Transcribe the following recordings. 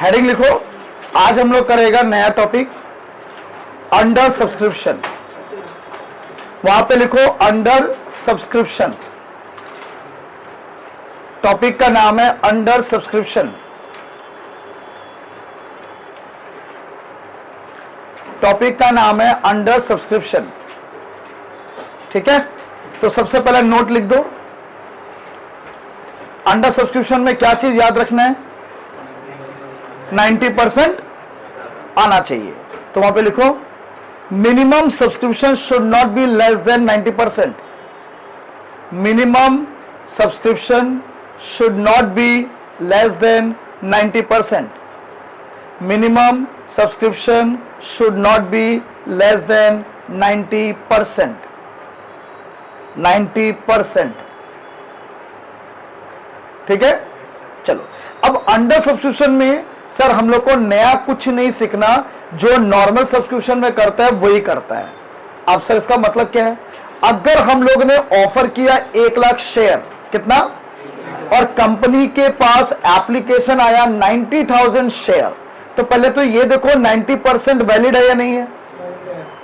Heading लिखो, आज हम लोग करेगा नया टॉपिक अंडर सब्सक्रिप्शन। वहां पे लिखो अंडर सब्सक्रिप्शन, टॉपिक का नाम है अंडर सब्सक्रिप्शन। टॉपिक का नाम है अंडर सब्सक्रिप्शन, ठीक है। तो सबसे पहले नोट लिख दो, अंडर सब्सक्रिप्शन में क्या चीज याद रखना है, 90% आना चाहिए। तो वहां पे लिखो minimum subscription should not be less than 90%। Minimum subscription should not be less than 90%. Minimum subscription should not be less than 90%. 90%, ठीक है। चलो, अब अंडर सब्सक्रिप्शन में सर हम लोग को नया कुछ नहीं सीखना, जो नॉर्मल सब्सक्रिप्शन में करता है वही करता है। अब सर इसका मतलब क्या है, अगर हम लोग ने ऑफर किया 1 लाख शेयर, कितना, और कंपनी के पास एप्लीकेशन आया 90,000 शेयर, तो पहले तो ये देखो 90% वैलिड है या नहीं है,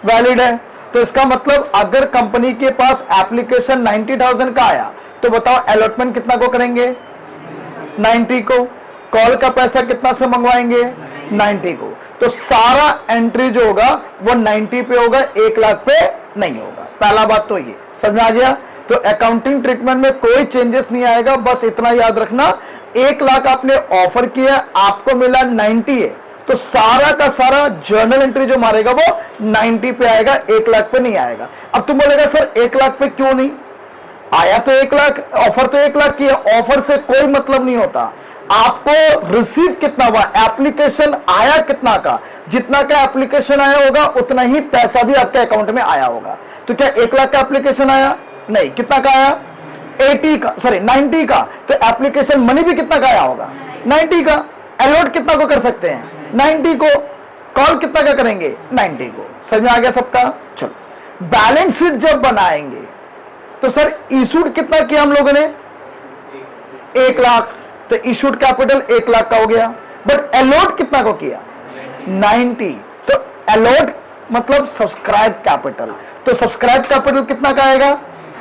वैलिड है। तो इसका मतलब अगर कंपनी के पास एप्लीकेशन 90,000 का आया तो बताओ अलॉटमेंट कितना को करेंगे, 90 को। कॉल का पैसा कितना से मंगवाएंगे, 90 को। तो सारा एंट्री जो होगा वो 90 पे होगा, 1 लाख पे नहीं होगा। पहला बात तो ये समझ आ गया। तो अकाउंटिंग ट्रीटमेंट में कोई चेंजेस नहीं आएगा, बस इतना याद रखना, 1 लाख आपने ऑफर किया, आपको मिला 90 है, तो सारा का सारा जर्नल एंट्री जो मारेगा वो 90 पे आएगा, 1 लाख पे नहीं आएगा। अब तुम बोलेगा सर 1 लाख पे क्यों नहीं आया, तो 1 लाख ऑफर तो 1 लाख की है, ऑफर से कोई मतलब नहीं होता, आपको रिसीव कितना हुआ, एप्लीकेशन आया कितना का, जितना का एप्लीकेशन आया होगा उतना ही पैसा भी आपके अकाउंट में आया होगा। तो क्या 1 लाख का एप्लीकेशन आया, नहीं, कितना का आया, 80 का, सॉरी 90 का, तो एप्लीकेशन मनी भी कितना का आया होगा, 90 का। अलॉट कितना को कर सकते हैं, 90 को। कॉल कितना का करेंगे, 90 को। समझ में आ गया सबका। चलो, बैलेंस शीट जब बनाएंगे तो सर इशूड कितना किया हम लोगों ने, 1 लाख, तो इशूड कैपिटल 1 लाख का हो गया, बट अलॉट कितना को किया, 90, तो अलॉट मतलब सब्सक्राइब कैपिटल, तो सब्सक्राइब कैपिटल कितना का आएगा,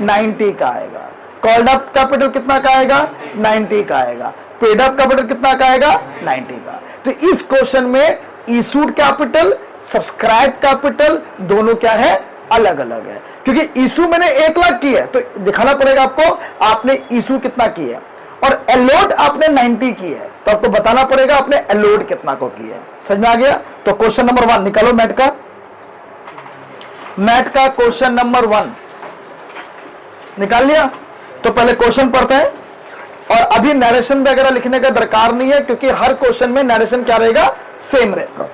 90 का आएगा। कॉल्ड अप कैपिटल कितना का आएगा, 90 का आएगा। पेड अप कैपिटल कितना का आएगा, 90 का। तो इस क्वेश्चन में इशूड कैपिटल, सब्सक्राइब कैपिटल दोनों क्या है, अलग अलग है, क्योंकि इशू मैंने 1 लाख की है तो दिखाना पड़ेगा आपको आपने इशू कितना की है, और अलॉट आपने 90 की है तो आपको बताना पड़ेगा आपने अलॉट कितना को की है। समझ में आ गया। तो क्वेश्चन नंबर 1 निकालो मैट का, मैट का क्वेश्चन नंबर 1 निकाल लिया। तो पहले क्वेश्चन पढ़ते हैं, और अभी नरेशन वगैरह लिखने का दरकार नहीं है, क्योंकि हर क्वेश्चन में नरेशन क्या रहेगा, सेम रहेगा।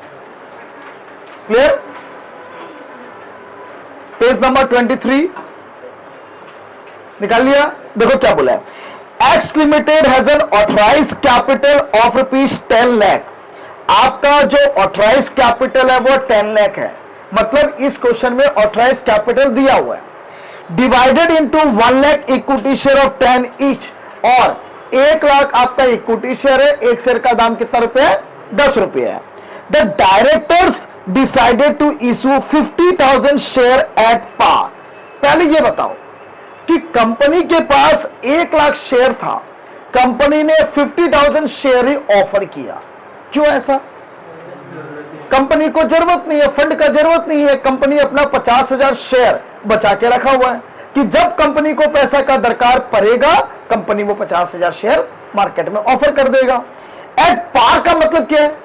क्लियर। पेज नंबर 23 निकाल लिया। देखो क्या बोला है, X limited has an authorise capital of ₹10 lakh. आपका जो ऑथराइज कैपिटल है वो 10 लाख है, मतलब इस क्वेश्चन में ऑथराइज कैपिटल दिया हुआ है, divided into 1 lakh equity share of 10 each, और 1 लाख आपका इक्विटी शेयर है, एक शेयर का दाम कितना रुपए है, 10 रुपए है। The directors decided to issue 50,000 share at par. पहले ये बताओ कि कंपनी के पास 1 लाख शेयर था, कंपनी ने 50,000 शेयर ही ऑफर किया, क्यों ऐसा, कंपनी को जरूरत नहीं है, फंड का जरूरत नहीं है, कंपनी अपना 50,000 शेयर बचा के रखा हुआ है कि जब कंपनी को पैसा का दरकार पड़ेगा कंपनी वो 50,000 शेयर मार्केट में ऑफर कर देगा। एट पार का मतलब क्या है,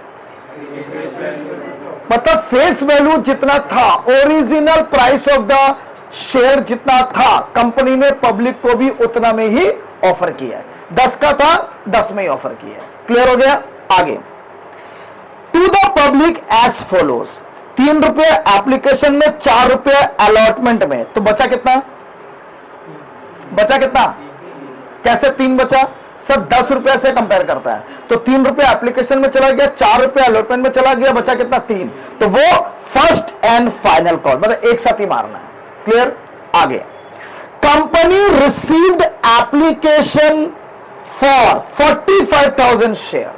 मतलब फेस वैल्यू जितना था, original price of the share जितना था, कंपनी ने पब्लिक को भी उतना में ही ऑफर किया है, 10 का था 10 में ही ऑफर किया है। क्लियर हो गया। आगे, to the public as follows, 3 रुपए एप्लीकेशन में, 4 रुपए अलॉटमेंट में, तो बचा कितना, बचा कितना, कैसे 3 बचा, सब 10 रुपए से कंपेयर करता है, तो 3 रुपए एप्लीकेशन में चला गया, 4 रुपए अलॉटमेंट में चला गया, बचा कितना 3, तो वो फर्स्ट एंड फाइनल कॉल, मतलब एक साथ ही मारना है। क्लियर। आगे, company received application for 45,000 share,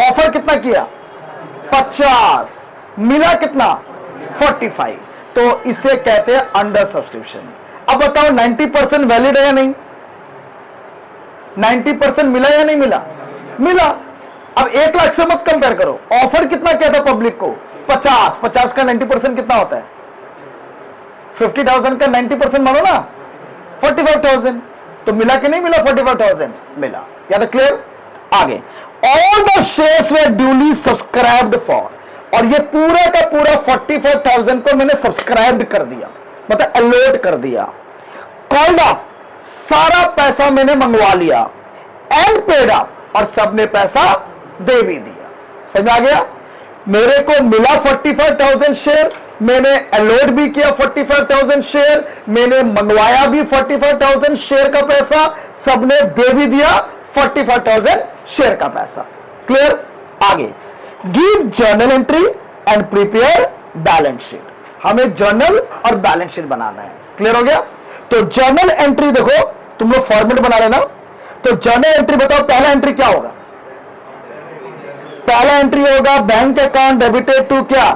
offer कितना किया 50, मिला कितना 45, तो इसे कहते हैं अंडर सब्सक्रिप्शन। अब बताओ 90% वैलिड है या नहीं? 90% मिला या नहीं मिला? मिला। अब 1 लाख से मत कंपेयर करो, ऑफर कितना किया था पब्लिक को 50, 50 का 90% कितना होता है? 50,000 का 90% मानो ना 45,000, तो मिला कि नहीं मिला? 45,000 मिला। या तो क्लियर? आगे, all the shares were duly subscribed for, और ये पूरा का पूरा 45,000 को मैंने सब्सक्राइब कर दिया, मतलब अलॉट कर दिया। कॉल्ड अप, सारा पैसा मैंने मंगवा लिया। एंड पेड अप, और सबने पैसा दे भी दिया। समझ आ गया? मेरे को मिला 45,000 शेयर, मैंने अलॉट भी किया 45,000 शेयर, मैंने मंगवाया भी 45,000 शेयर का पैसा, सबने दे भी दिया 45,000 शेयर का पैसा। क्लियर? आगे, give journal entry and prepare balance sheet, हमें जर्नल और बैलेंस शीट बनाना है। क्लियर हो गया? तो जर्नल एंट्री देखो, तुम लोग फॉर्मेट बना लेना। तो जर्नल एंट्री बताओ, पहला एंट्री क्या होगा? पहला एंट्री होगा बैंक अकाउंट डेबिटेड टू क्या?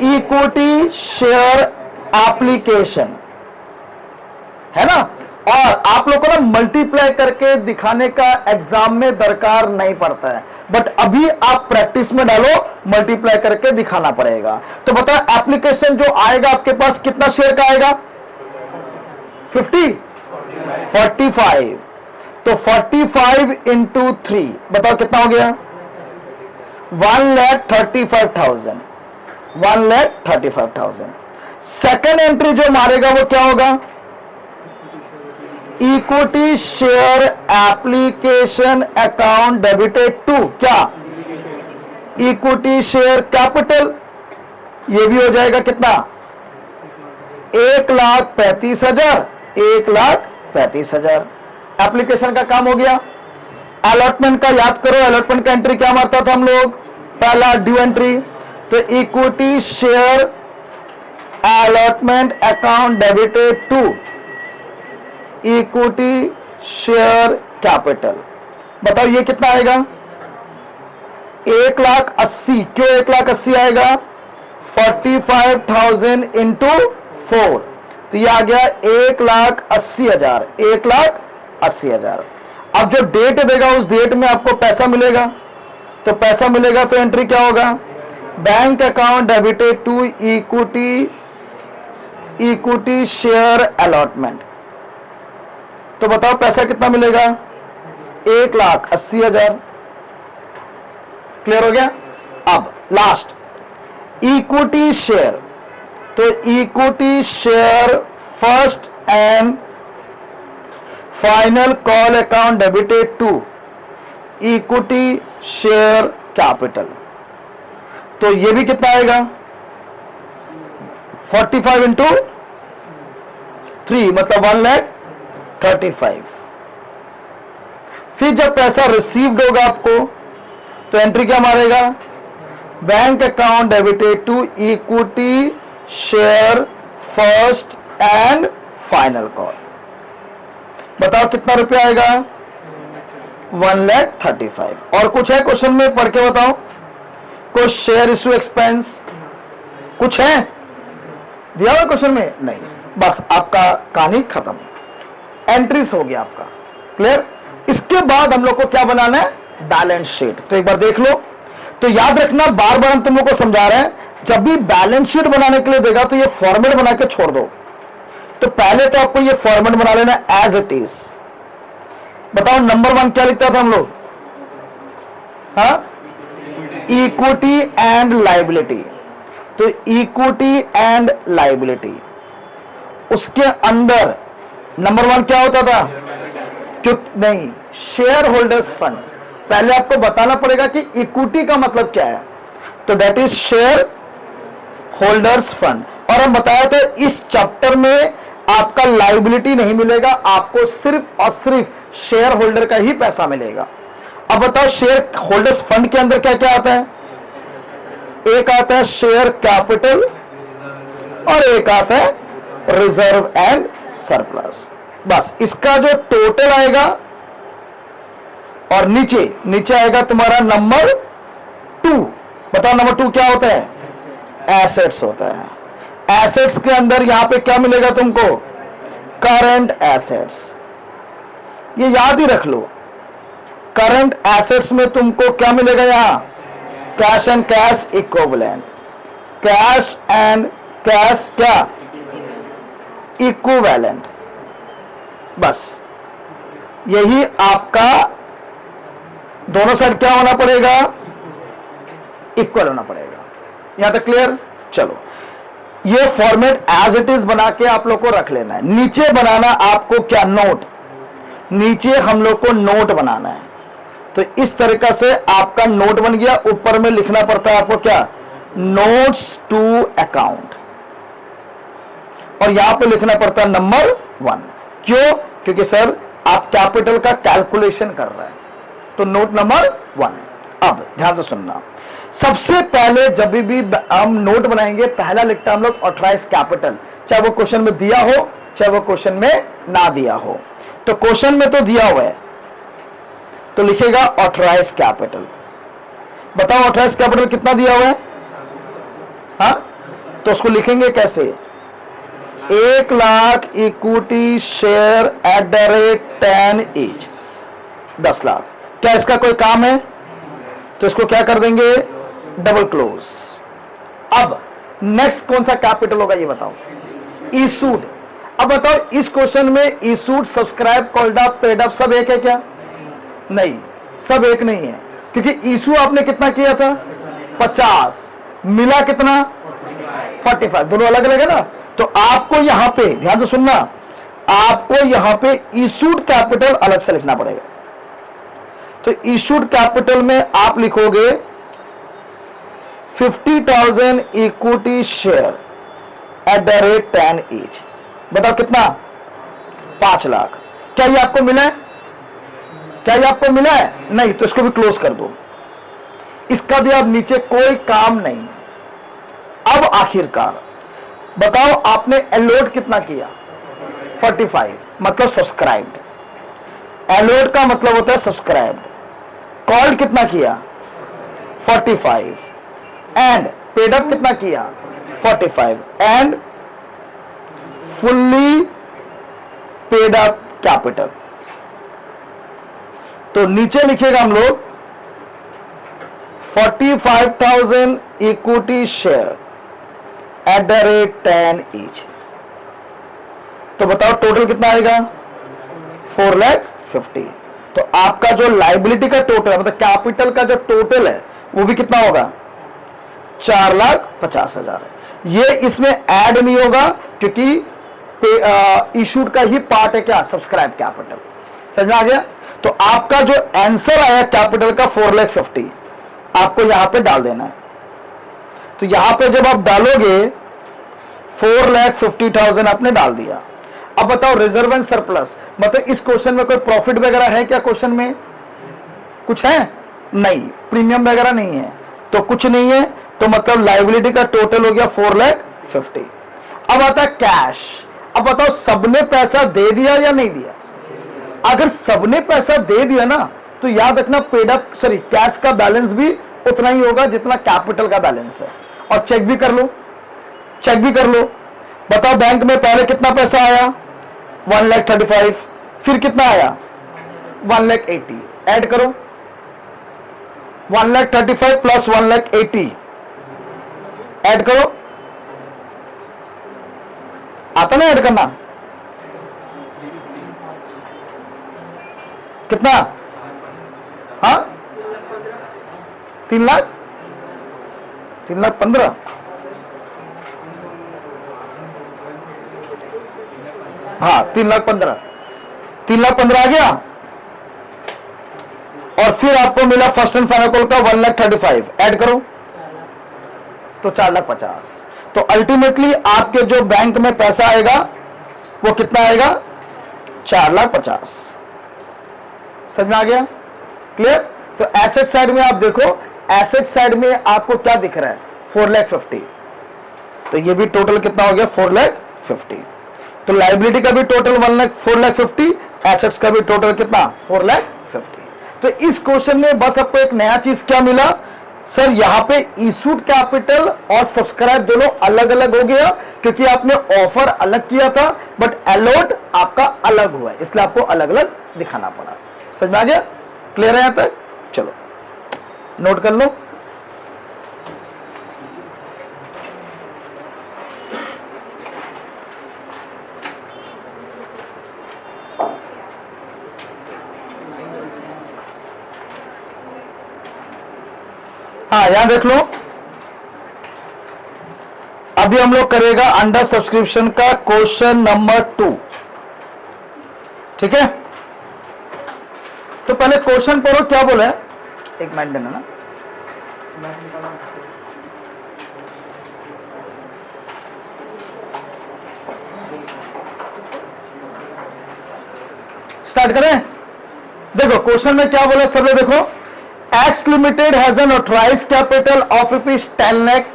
इक्विटी शेयर एप्लीकेशन, है ना? और आप लोग को ना मल्टीप्लाई करके दिखाने का एग्जाम में दरकार नहीं पड़ता है, बट अभी आप प्रैक्टिस में डालो, मल्टीप्लाई करके दिखाना पड़ेगा। तो बताओ एप्लीकेशन जो आएगा आपके पास कितना शेयर का आएगा? 50, 45, तो 45 इंटू 3 बताओ कितना हो गया? 1,35,000, 1,35,000। सेकेंड एंट्री जो मारेगा वो क्या होगा? Equity share application account debited to क्या? इक्विटी शेयर कैपिटल, ये भी हो जाएगा कितना? 1,35,000, 1,35,000। एप्लीकेशन का काम हो गया। अलॉटमेंट का याद करो, अलॉटमेंट का एंट्री क्या मारता था हम लोग? पहला ड्यू एंट्री, तो equity share allotment account debited to equity share capital. बताओ ये कितना आएगा? 1,80,000। क्यों 1,80,000 आएगा? 45,000 इंटू 4, तो ये आ गया 1,80,000, 1,80,000। अब जो डेट देगा उस डेट में आपको पैसा मिलेगा, तो पैसा मिलेगा तो एंट्री क्या होगा? Bank account debited to equity share allotment. तो बताओ पैसा कितना मिलेगा? 1,80,000। क्लियर हो गया? अब लास्ट इक्विटी शेयर, तो equity share first and final call account debited to equity share capital, तो ये भी कितना आएगा? 45 इंटू 3 मतलब 1,35,000। फिर जब पैसा रिसीव्ड होगा आपको, तो एंट्री क्या मारेगा? Bank account debited to equity share first and final call. बताओ कितना रुपया आएगा? 1,35,000। और कुछ है क्वेश्चन में? पढ़ के बताओ। कुछ शेयर इशू एक्सपेंस कुछ है दिया हुआ क्वेश्चन में? नहीं, बस आपका कहानी खत्म, एंट्रीज हो गया आपका। क्लियर? इसके बाद हम लोग को क्या बनाना है? Balance sheet. तो एक बार देख लो। तो याद रखना, बार बार हम तुम लोग को समझा रहे हैं, जब भी बैलेंस शीट बनाने के लिए देगा तो ये फॉर्मेट बना के छोड़ दो। तो पहले तो आपको ये फॉर्मेट बना लेना एज इट इज। बताओ नंबर 1 क्या लिखता था हम लोग? हाँ, इक्विटी एंड लायबिलिटी। तो इक्विटी एंड लायबिलिटी, उसके अंदर नंबर 1 क्या होता था? क्यों नहीं, शेयर होल्डर्स फंड। पहले आपको बताना पड़ेगा कि इक्विटी का मतलब क्या है, तो that is share holders fund. और हम बताया था इस चैप्टर में आपका लायबिलिटी नहीं मिलेगा, आपको सिर्फ और सिर्फ शेयर होल्डर का ही पैसा मिलेगा। अब बताओ शेयर होल्डर्स फंड के अंदर क्या क्या आता है? एक आता है शेयर कैपिटल और एक आता है रिजर्व एंड सरप्लस। बस इसका जो टोटल आएगा और नीचे नीचे आएगा तुम्हारा नंबर 2। बताओ नंबर 2 क्या होता है? एसेट्स होता है। एसेट्स के अंदर यहां पे क्या मिलेगा तुमको? Current assets. ये याद ही रख लो, करंट एसेट्स में तुमको क्या मिलेगा? यहां cash and cash equivalent. Cash and cash क्या? इक्विवेलेंट। बस यही आपका दोनों साइड क्या होना पड़ेगा? इक्वल होना पड़ेगा। यहां तक क्लियर? चलो, ये फॉर्मेट एज इट इज बना के आप लोग को रख लेना है। नीचे बनाना आपको क्या? नोट। नीचे हम लोग को नोट बनाना है। तो इस तरीका से आपका नोट बन गया। ऊपर में लिखना पड़ता है आपको क्या? Notes to account. और यहां पे लिखना पड़ता है नंबर 1। क्यों? क्योंकि सर आप कैपिटल का कैलकुलेशन कर रहे हैं, तो नोट नंबर 1। अब ध्यान से सुनना, सबसे पहले जब भी हम नोट बनाएंगे पहला लिखते हैं हम लोग ऑथराइज कैपिटल, चाहे वो क्वेश्चन में दिया हो चाहे वो क्वेश्चन में ना दिया हो। तो क्वेश्चन में तो दिया हुआ है तो लिखेगा ऑथराइज कैपिटल। बताओ ऑथराइज कैपिटल कितना दिया हुआ है? हाँ, तो उसको लिखेंगे कैसे? 1 lakh equity share at the rate 10 each. 10 lakh. क्या इसका कोई काम है? तो इसको क्या कर देंगे? Double close. अब नेक्स्ट कौन सा कैपिटल होगा ये बताओ? इशूड। अब बताओ इस क्वेश्चन में issued, subscribe, called up, paid up सब एक है क्या? नहीं, सब एक नहीं है, क्योंकि इशू आपने कितना किया था? 50। मिला कितना? 45। दोनों अलग अलग है ना। तो आपको यहां पे ध्यान से सुनना, आपको यहां पे इशूड कैपिटल अलग से लिखना पड़ेगा। तो इशूड कैपिटल में आप लिखोगे 50,000 equity share at the rate 10 each. बताओ कितना? 5 लाख। क्या ये आपको मिला है? क्या ये आपको मिला है? नहीं, तो इसको भी क्लोज कर दो। इसका भी अब नीचे कोई काम नहीं। अब आखिरकार बताओ आपने एलोट कितना किया? 45, मतलब सब्सक्राइब्ड। एलोट का मतलब होता है सब्सक्राइब्ड। कॉल्ड कितना किया? 45। एंड पेड अप कितना किया? 45। And fully paid up capital. तो नीचे लिखेगा हम लोग 45,000 equity share at the rate 10 each. तो बताओ टोटल कितना आएगा? 4,50,000। तो आपका जो लाइबिलिटी का टोटल है, मतलब कैपिटल का जो टोटल है वो भी कितना होगा? 4,50,000 है। ये इसमें ऐड नहीं होगा क्योंकि इशूड का ही पार्ट है क्या? Subscribe capital. समझ में आ गया? तो आपका जो आंसर आया कैपिटल का 4,50,000 आपको यहां पे डाल देना है। तो यहां पे जब आप डालोगे 4,50,000 आपने डाल दिया। अब बताओ रिजर्व एंड सरप्लस, मतलब इस क्वेश्चन में कोई प्रॉफिट वगैरह है क्या? क्वेश्चन में कुछ है? नहीं। प्रीमियम वगैरह नहीं है, तो कुछ नहीं है। तो मतलब लायबिलिटी का टोटल हो गया 4,50,000। अब आता है कैश। अब बताओ सबने पैसा दे दिया या नहीं दिया? अगर सबने पैसा दे दिया ना तो याद रखना पेड अप कैश का बैलेंस भी उतना ही होगा जितना कैपिटल का बैलेंस है। और चेक भी कर लो, चेक भी कर लो। बताओ बैंक में पहले कितना पैसा आया? 1,35,000। फिर कितना आया? 1,80,000। ऐड करो 1,35,000 प्लस 1,80,000 ऐड करो। आता ना ऐड करना? कितना? हाँ, 3 लाख, 3,15,000। हाँ, 3,15,000। 3,15,000 आ गया। और फिर आपको मिला फर्स्ट एंड फाइनल कॉल का 1,35,000। ऐड करो तो 4,50,000। तो अल्टीमेटली आपके जो बैंक में पैसा आएगा वो कितना आएगा? 4,50,000। समझ में आ गया? क्लियर? तो एसेट साइड में आप देखो, एसेट साइड में आपको क्या दिख रहा है? 4,50,000। तो ये भी टोटल कितना हो गया? 4,50,000। तो लाइबिलिटी का भी टोटल 4,50,000, एसेट्स का भी टोटल कितना? 4,50,000। तो इस क्वेश्चन में बस आपको एक नया चीज क्या मिला सर, यहां पे इशूड कैपिटल और सब्सक्राइब दोनों अलग अलग हो गया, क्योंकि आपने ऑफर अलग किया था बट अलॉट आपका अलग हुआ है, इसलिए आपको अलग अलग दिखाना पड़ा। समझ में आ गया? क्लियर है यहां तक? चलो नोट कर लो। हाँ यहां देख लो, अभी हम लोग करेगा अंडर सब्सक्रिप्शन का क्वेश्चन नंबर 2। ठीक है, तो पहले क्वेश्चन पढ़ो क्या बोला है, एक मिनट देना ना। स्टार्ट करें। देखो क्वेश्चन में क्या बोला सब लोग देखो, X Limited has an authorized capital of ₹10 lakh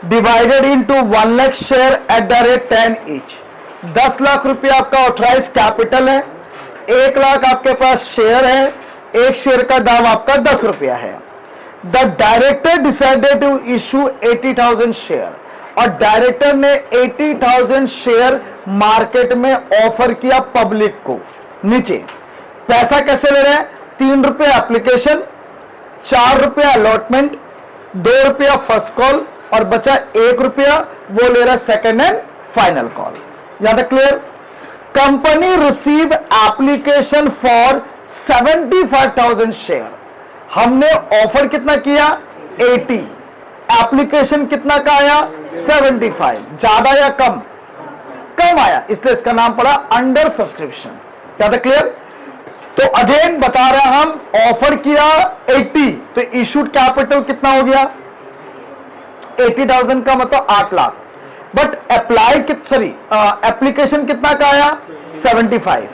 divided into 1 lakh share at the rate 10 each। 10 lakh रुपया आपका ऑथराइज कैपिटल है, 1 लाख आपके पास शेयर है, एक शेयर का दाम आपका 10 रुपया है। The director decided to issue 80,000 share, और डायरेक्टर ने 80,000 शेयर मार्केट में ऑफर किया पब्लिक को। नीचे पैसा कैसे ले रहे हैं, 3 रुपया एप्लीकेशन, 4 रुपया अलॉटमेंट, 2 रुपया फर्स्ट कॉल और बचा 1 रुपया वो ले रहा है सेकेंड एंड फाइनल कॉल। यहां तक clear? Company receive application for 75,000 share, हमने ऑफर कितना किया 80, एप्लीकेशन कितना का आया 75, ज्यादा या कम? कम आया, इसलिए इसका नाम पड़ा अंडर सब्सक्रिप्शन। क्या था क्लियर? तो अगेन बता रहे हम, ऑफर किया 80, तो इशूड कैपिटल कितना हो गया 80,000 का मतलब 8 लाख, बट अप्लाई एप्लीकेशन कितना का आया 75,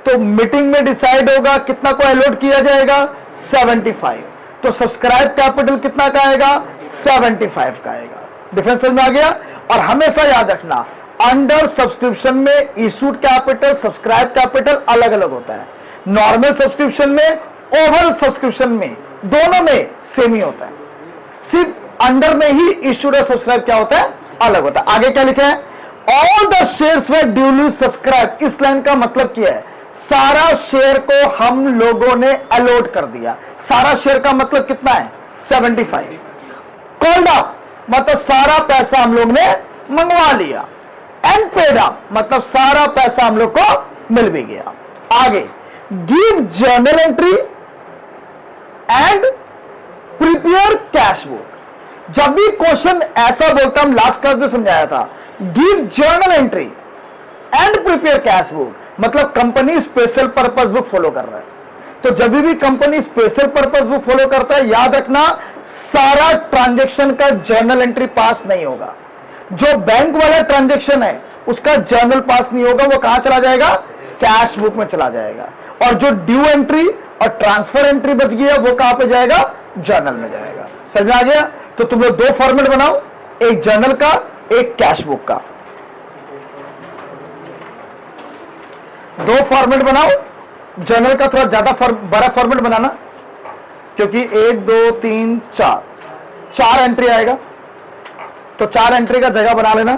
तो मीटिंग में डिसाइड होगा कितना को अलॉट किया जाएगा 75, तो सब्सक्राइब कैपिटल कितना का आएगा 75 का आएगा। डिफरेंस समझ में आ गया? और हमेशा याद रखना, अंडर सब्सक्रिप्शन में इशूड कैपिटल सब्सक्राइब कैपिटल अलग अलग होता है, नॉर्मल सब्सक्रिप्शन में ओवर सब्सक्रिप्शन में दोनों में सेम ही होता है, सिर्फ अंडर में ही इशूड और सब्सक्राइब क्या होता है अलग होता है। आगे क्या लिखा है, all the shares were duly subscribe. इस लाइन का मतलब क्या है, सारा शेयर को हम लोगों ने अलॉट कर दिया। सारा शेयर का मतलब कितना है 75। कॉल्ड अप मतलब सारा पैसा हम लोग ने मंगवा लिया, एंड पेड अप मतलब सारा पैसा हम लोग को मिल भी गया। आगे give journal entry and prepare cash book. जब भी क्वेश्चन ऐसा बोलता, हम लास्ट क्लास में समझाया था, give journal entry and prepare cash book मतलब company special purpose book follow कर रहा है। तो जब भी company special purpose book follow करता है, याद रखना सारा ट्रांजैक्शन का जर्नल एंट्री पास नहीं होगा। जो बैंक वाला ट्रांजैक्शन है उसका जर्नल पास नहीं होगा, वो कहां चला जाएगा कैश बुक में चला जाएगा, और जो ड्यू एंट्री और ट्रांसफर एंट्री बच गया वो कहां पे जाएगा जर्नल में जाएगा। समझ में आ गया? तो तुम लोग 2 फॉर्मेट बनाओ, एक जर्नल का एक कैश बुक का, 2 फॉर्मेट बनाओ। जर्नल का थोड़ा ज्यादा बड़ा फॉर्मेट बनाना, क्योंकि 1 2 3 4 एंट्री आएगा, तो 4 एंट्री का जगह बना लेना।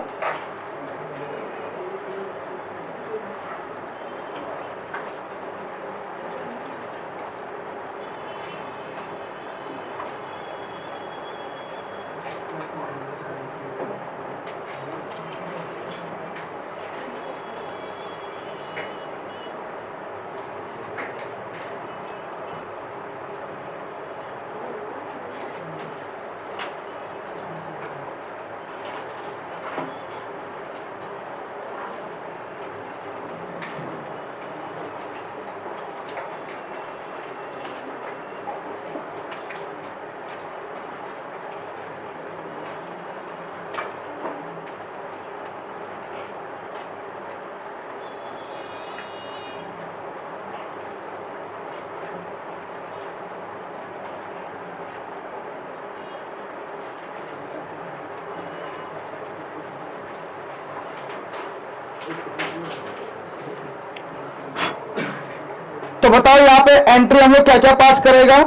तो बताओ यहां पे एंट्री हम लोग क्या क्या पास करेगा?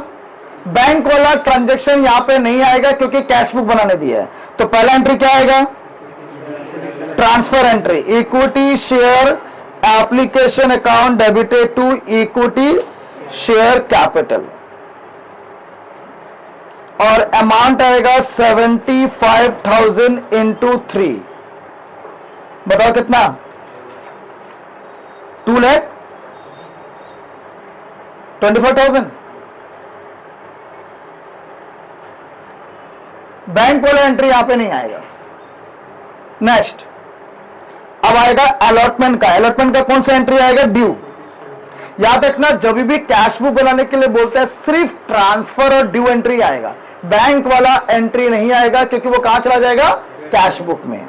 बैंक वाला ट्रांजैक्शन यहां पे नहीं आएगा क्योंकि कैश बुक बनाने दिया है। तो पहला एंट्री क्या आएगा? Transfer entry, equity share application account debited to equity share capital, और अमाउंट आएगा 75,000 इंटू 3। बताओ कितना? 2,24,000। बैंक वाला एंट्री यहां पे नहीं आएगा। नेक्स्ट, अब आएगा अलॉटमेंट का। अलॉटमेंट का कौन सा एंट्री आएगा? ड्यू। याद रखना, जब भी कैश बुक बनाने के लिए बोलते हैं सिर्फ ट्रांसफर और ड्यू एंट्री आएगा, बैंक वाला एंट्री नहीं आएगा क्योंकि वो कहां चला जाएगा? कैश बुक में।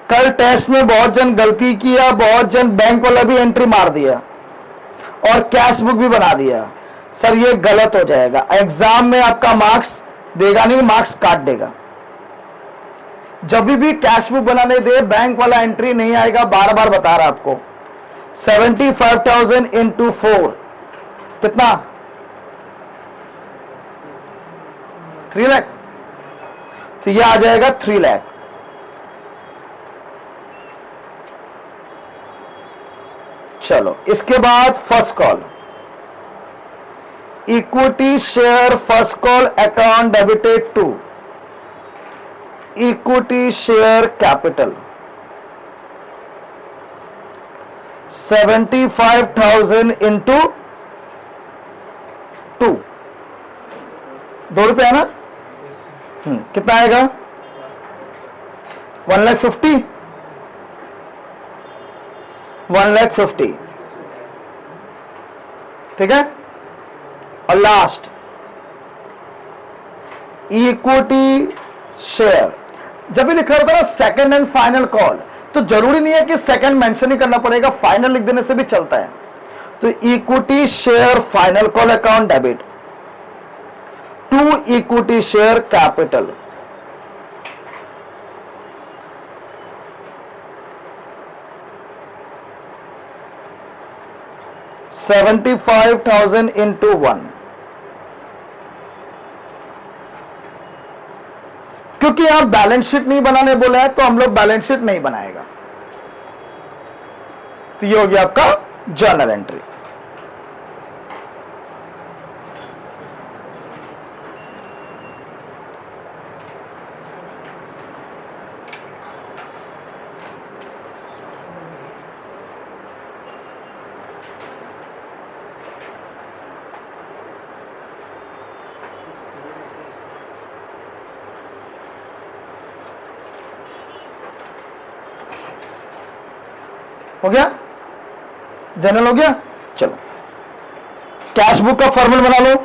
कल टेस्ट में बहुत जन गलती किया, बहुत जन बैंक वाला भी एंट्री मार दिया और कैश बुक भी बना दिया। सर ये गलत हो जाएगा, एग्जाम में आपका मार्क्स देगा नहीं, मार्क्स काट देगा। जब भी कैश बुक बनाने दे बैंक वाला एंट्री नहीं आएगा, बार बार बता रहा आपको। 75,000 इंटू 4 कितना? 3 लाख। तो ये आ जाएगा 3 लाख। चलो इसके बाद first call, equity share first call account debited to equity share capital, 75,000 into 2, 2 रुपए है ना? कितना आएगा? 1,50,000। 1,50,000, ठीक है। और लास्ट इक्विटी शेयर, जब भी लिख रहा होता है ना सेकंड एंड फाइनल कॉल, तो जरूरी नहीं है कि सेकंड मेंशन ही करना पड़ेगा, फाइनल लिख देने से भी चलता है। तो equity share final call account debit to equity share capital, 75,000 into 1। क्योंकि आप बैलेंस शीट नहीं बनाने बोला है तो हम लोग बैलेंस शीट नहीं बनाएगा। तो ये हो गया आपका जर्नल एंट्री। हो गया? जनरल हो गया। चलो कैश बुक का फॉर्मूला बना लो।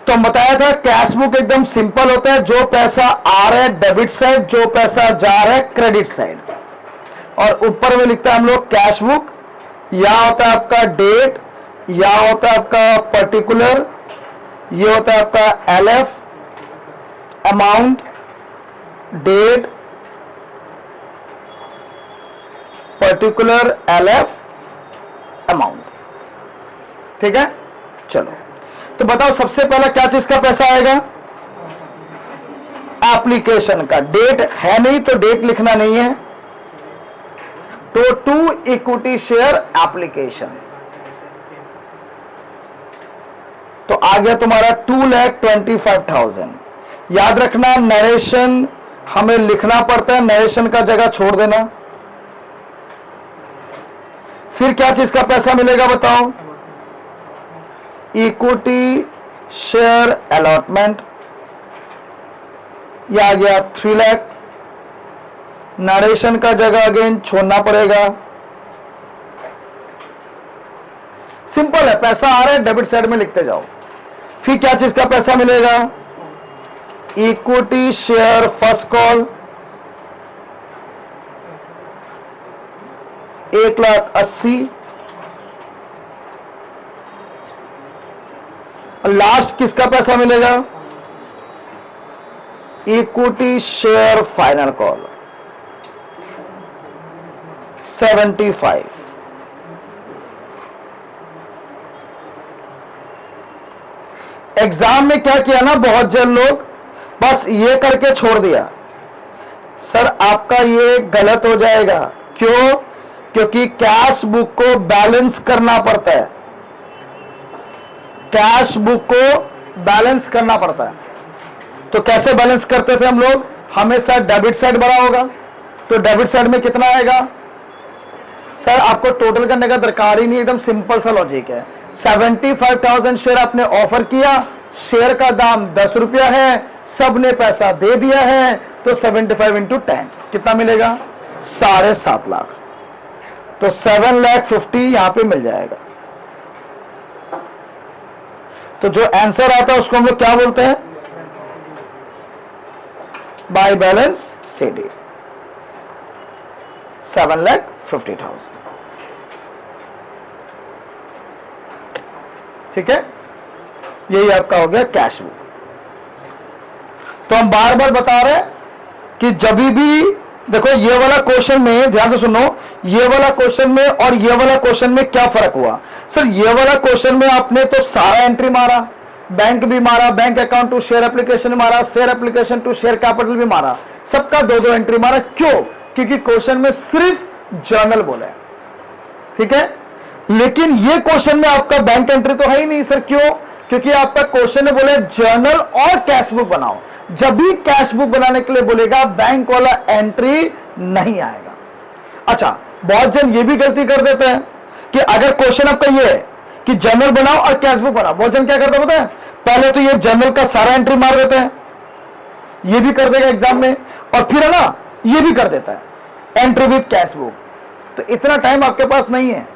तो हम बताया था कैश बुक एकदम सिंपल होता है, जो पैसा आ रहा है डेबिट साइड, जो पैसा जा रहा है क्रेडिट साइड। और ऊपर में लिखता है हम लोग कैश बुक, यहां होता है आपका डेट, यहां होता है आपका पर्टिकुलर, ये होता है आपका LF amount, date, particular, LF amount. ठीक है। चलो तो बताओ सबसे पहला क्या चीज का पैसा आएगा? एप्लीकेशन का। डेट है नहीं तो डेट लिखना नहीं है। तो टू इक्विटी शेयर एप्लीकेशन, तो आ गया तुम्हारा 2,25,000। याद रखना नरेशन हमें लिखना पड़ता है, नरेशन का जगह छोड़ देना। फिर क्या चीज का पैसा मिलेगा बताओ? इक्विटी शेयर अलॉटमेंट, यह आ गया 3 लाख। नरेशन का जगह अगेन छोड़ना पड़ेगा। सिंपल है, पैसा आ रहा है डेबिट साइड में लिखते जाओ। फिर क्या चीज का पैसा मिलेगा? Equity share first call 1,80,000। Last किसका पैसा मिलेगा? Equity share final call 75। Exam में क्या किया ना, बहुत जन लोग बस ये करके छोड़ दिया। सर आपका ये गलत हो जाएगा। क्यों? क्योंकि कैश बुक को बैलेंस करना पड़ता है। कैश बुक को बैलेंस करना पड़ता है। तो कैसे बैलेंस करते थे हम लोग? हमेशा डेबिट साइड बड़ा होगा, तो डेबिट साइड में कितना आएगा? सर आपको टोटल करने का दरकार ही नहीं, एकदम सिंपल सा लॉजिक है। 75,000 शेयर आपने ऑफर किया, शेयर का दाम 10 रुपया है, सबने पैसा दे दिया है, तो 75 इंटू 10 कितना मिलेगा? 7.5 लाख। तो 7,50,000 यहां पे मिल जाएगा। तो जो आंसर आता है उसको हम लोग क्या बोलते हैं? By balance CD 7,50,000। ठीक है, यही आपका हो गया कैश बुक। तो हम बार बार बता रहे हैं कि जब भी देखो ये वाला क्वेश्चन में ध्यान से सुनो, ये वाला क्वेश्चन में और ये वाला क्वेश्चन में क्या फर्क हुआ? सर ये वाला क्वेश्चन में आपने तो सारा एंट्री मारा, बैंक भी मारा, bank account to share application मारा, share application to share capital भी मारा, सबका 2-2 एंट्री मारा। क्यों? क्योंकि क्वेश्चन में सिर्फ जर्नल बोला है। ठीक है, लेकिन ये क्वेश्चन में आपका बैंक एंट्री तो है ही नहीं। सर क्यों? क्योंकि आपका क्वेश्चन में बोले जर्नल और कैश बुक बनाओ। जब भी कैश बुक बनाने के लिए बोलेगा बैंक वाला एंट्री नहीं आएगा। अच्छा, बहुत जन ये भी गलती कर देते हैं कि अगर क्वेश्चन आपका ये है कि जर्नल बनाओ और कैश बुक बनाओ, बहुत जन क्या करते हैं पता है? पहले तो ये जर्नल का सारा एंट्री मार देते हैं, ये भी कर देगा एग्जाम में, और फिर है ना ये भी कर देता है एंट्री विद कैश बुक। तो इतना टाइम आपके पास नहीं है।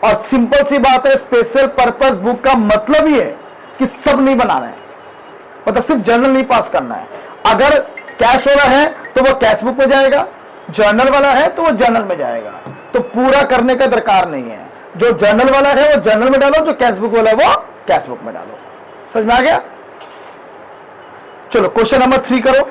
और सिंपल सी बात है, स्पेशल पर्पस बुक का मतलब ही है कि सब नहीं बनाना है, मतलब सिर्फ जर्नल नहीं पास करना है। अगर कैश वाला है तो वो कैश बुक में जाएगा, जर्नल वाला है तो वो जर्नल में जाएगा। तो पूरा करने का दरकार नहीं है। जो जर्नल वाला है वो जर्नल में डालो, जो कैश बुक वाला है वो कैश बुक में डालो। समझ में आ गया? चलो क्वेश्चन नंबर 3 करो।